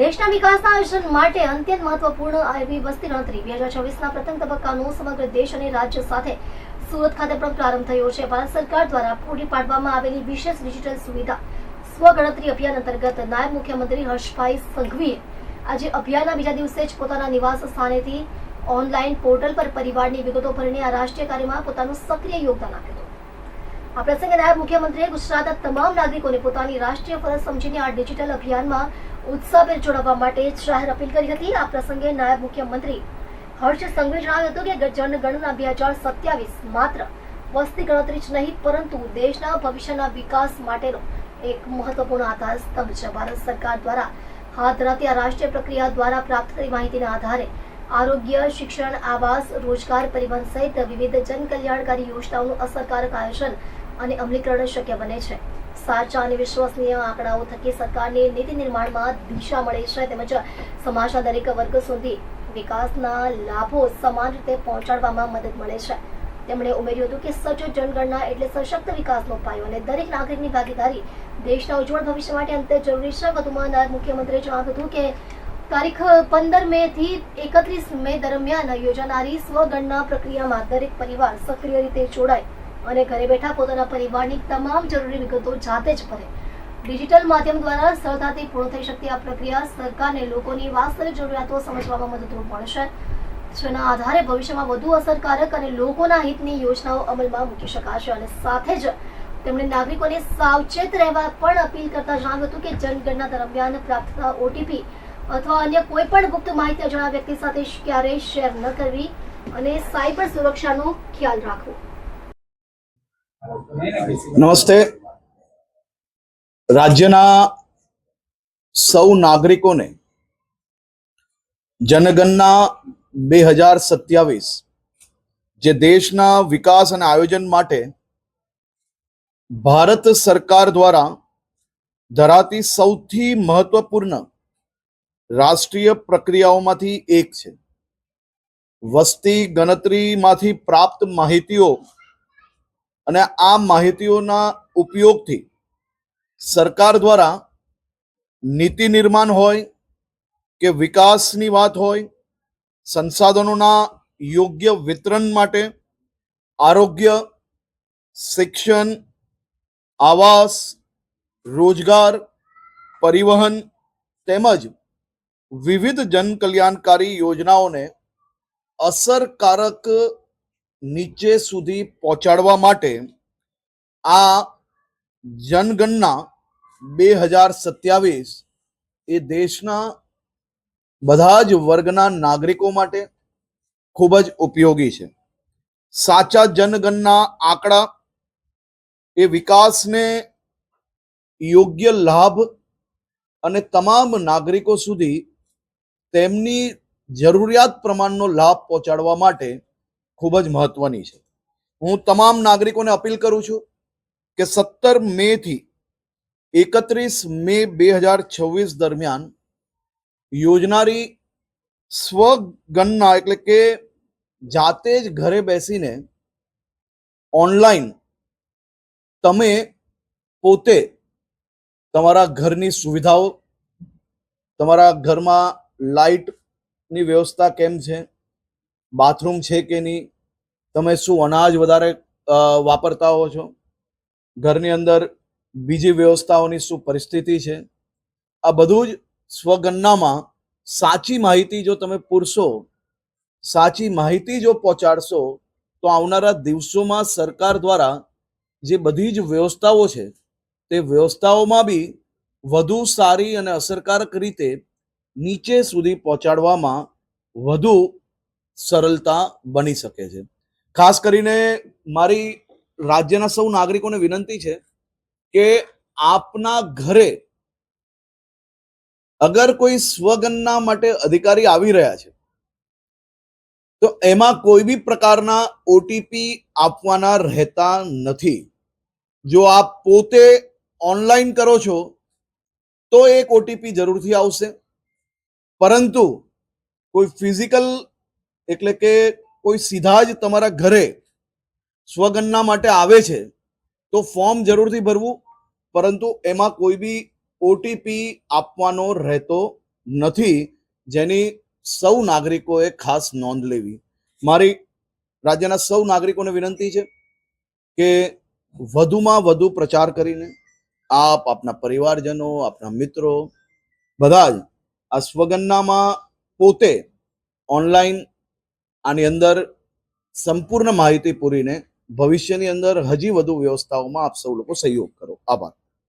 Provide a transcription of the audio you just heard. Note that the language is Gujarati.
દેશના વિકાસના આયોજન માટે અત્યંત મહત્વપૂર્ણ આવી વસ્તી ગણતરી 2026ના પ્રથમ તબક્કાનો સમગ્ર દેશ અને રાજ્ય સાથે સુરત ખાતે પણ પ્રારંભ થયો છે. ભારત સરકાર દ્વારા પૂરી પાડવામાં આવેલી વિશેષ ડિજિટલ સુવિધા સ્વગણતરી અભિયાન અંતર્ગત નાયબ મુખ્યમંત્રી હર્ષભાઈ સંઘવીએ આજે અભિયાનના બીજા દિવસે જ પોતાના નિવાસ સ્થાનેથી ઓનલાઈન પોર્ટલ પર પરિવારની વિગતો ભરીને આ રાષ્ટ્રીય કાર્યમાં પોતાનું સક્રિય યોગદાન આપ્યું હતું. આ પ્રસંગે નાયબ મુખ્યમંત્રીએ ગુજરાતના તમામ નાગરિકોને પોતાની રાષ્ટ્રીય ફરજ સમજીને આ ડિજિટલ અભિયાનમાં ઉત્સાહભેર જોડાવા માટે જાહેર અપીલ કરી હતી. આ પ્રસંગે નાયબ મુખ્યમંત્રી હર્ષ સંઘવીએ જણાવ્યું હતું કે જનગણના 2027 માત્ર વસ્તી ગણતરી જ નહીં પરંતુ દેશના ભવિષ્યના વિકાસ માટેનો એક મહત્વપૂર્ણ આધારસ્તંભ છે. ભારત સરકાર દ્વારા હાથ ધરાતી આ રાષ્ટ્રીય પ્રક્રિયા દ્વારા પ્રાપ્ત થતી માહિતીના આધારે આરોગ્ય, શિક્ષણ, આવાસ, રોજગાર, પરિવહન સહિત વિવિધ જનકલ્યાણકારી યોજનાઓનું અસરકારક આયોજન અને અમલીકરણ શક્ય બને છે. સાચા અને વિશ્વસનીય આંકડાઓ થકી સરકારની નીતિ નિર્માણમાં દિશા મળે છે તેમજ સમાજના દરેક વર્ગ સુધી વિકાસના લાભો સમાન રીતે પહોંચાડવામાં મદદ મળે છે. તેમણે ઉમેર્યું હતું કે સચોટ જનગણના એટલે સશક્ત વિકાસનો પાયો અને દરેક નાગરિકની ભાગીદારી દેશના ઉજ્જવળ ભવિષ્ય માટે અંતે જરૂરી છે. વધુમાં નાયબ મુખ્યમંત્રીએ જણાવ્યું હતું કે તારીખ 15 મે થી 31 મે દરમિયાન યોજાનારી સ્વગણના પ્રક્રિયામાં દરેક પરિવાર સક્રિય રીતે જોડાય અને ઘરે બેઠા પોતાના પરિવારની તમામ જરૂરી વિગતો જાતે જ ભરે. ડિજિટલ માધ્યમ દ્વારા સરળતાથી પૂર્ણ થઈ શકતી આ પ્રક્રિયા સરકારને લોકોની વાસ્તવિક જરૂરિયાતો સમજવામાં મદદરૂપ મળશે, જેના આધારે ભવિષ્યમાં વધુ અસરકારક અને લોકોના હિતની યોજનાઓ અમલમાં મૂકી શકાશે. અને સાથે જ તેમણે નાગરિકોને સાવચેત રહેવા પણ અપીલ કરતા જણાવ્યું હતું કે જનગણના દરમિયાન પ્રાપ્ત થતા ઓટીપી અથવા અન્ય કોઈ પણ ગુપ્ત માહિતી અજાણ્યા વ્યક્તિ સાથે ક્યારેય શેર ન કરવી અને સાયબર સુરક્ષાનો ખ્યાલ રાખવો. નમસ્તે. રાજ્યના સૌ નાગરિકોને જનગણના 2027 જે દેશના વિકાસ અને આયોજન માટે ભારત સરકાર દ્વારા ધરાતી સૌથી મહત્વપૂર્ણ રાષ્ટ્રીય પ્રક્રિયાઓમાંથી એક છે. વસ્તી ગણતરીમાંથી પ્રાપ્ત માહિતીઓ અને આ માહિતીઓના ઉપયોગથી સરકાર દ્વારા નીતિ નિર્માણ હોય કે વિકાસની વાત હોય, સંસાધનોના યોગ્ય વિતરણ માટે આરોગ્ય, શિક્ષણ, આવાસ, રોજગાર, પરિવહન તેમજ વિવિધ જનકલ્યાણકારી યોજનાઓને અસરકારક નીચે સુધી પહોંચાડવા માટે આ જનગણના 2027 એ દેશના બધા જ વર્ગના નાગરિકો માટે ખૂબ જ ઉપયોગી છે. સાચા જનગણના આંકડા એ વિકાસને યોગ્ય લાભ અને તમામ નાગરિકો સુધી તેમની જરૂરિયાત પ્રમાણનો લાભ પહોંચાડવા માટે ખૂબ જ મહત્વની છે. હું તમામ નાગરિકોને અપીલ કરું છું કે 17 મે થી 31 મે 2026 દરમિયાન યોજનારી સ્વગણના એટલે કે જાતે જ ઘરે બેસીને ઓનલાઈન તમે પોતે તમારા ઘરની સુવિધાઓ, તમારા ઘરમાં લાઇટની વ્યવસ્થા કેમ છે, બાથરૂમ છે કે નહીં, તમે શું અનાજ વધારે વાપરતા હો છો, ઘરની અંદર બીજી વ્યવસ્થાઓની શું પરિસ્થિતિ છે, આ બધું જ સ્વગણનામાં સાચી માહિતી જો તમે પૂરશો, સાચી માહિતી જો પહોંચાડશો તો આવનારા દિવસોમાં સરકાર દ્વારા જે બધી જ વ્યવસ્થાઓ છે તે વ્યવસ્થાઓમાં બી વધુ સારી અને અસરકારક રીતે નીચે સુધી પહોંચાડવામાં વધુ સરળતા બની શકે છે. ખાસ કરીને મારી રાજ્યના સૌ નાગરિકોને વિનંતી છે કે આપના ઘરે અગર કોઈ સ્વગણના માટે અધિકારી આવી રહ્યા છે તો એમાં કોઈ બી પ્રકારના ઓટીપી આપવાના રહેતા નથી. જો આપ પોતે ઓનલાઈન કરો છો તો એક ઓટીપી જરૂરથી આવશે, પરંતુ કોઈ ફિઝિકલ એટલે કે કોઈ સીધા જ તમારા ઘરે સ્વગણના માટે આવે છે તો ફોર્મ જરૂરથી ભરવું, પરંતુ એમાં કોઈ બી ઓટીપી આપવાનો રહેતો નથી, જેની સૌ નાગરિકોએ ખાસ નોંધ લેવી. મારી રાજ્યના સૌ નાગરિકોને વિનંતી છે કે વધુમાં વધુ પ્રચાર કરીને આપ, આપના પરિવારજનો, આપના મિત્રો બધા જ આ સ્વગન્નામાં પોતે ઓનલાઈન આની અંદર સંપૂર્ણ માહિતી પૂરીને ભવિષ્યની અંદર હજી વધુ વ્યવસ્થાઓમાં આપ સૌ લોકો સહયોગ કરો. આભાર.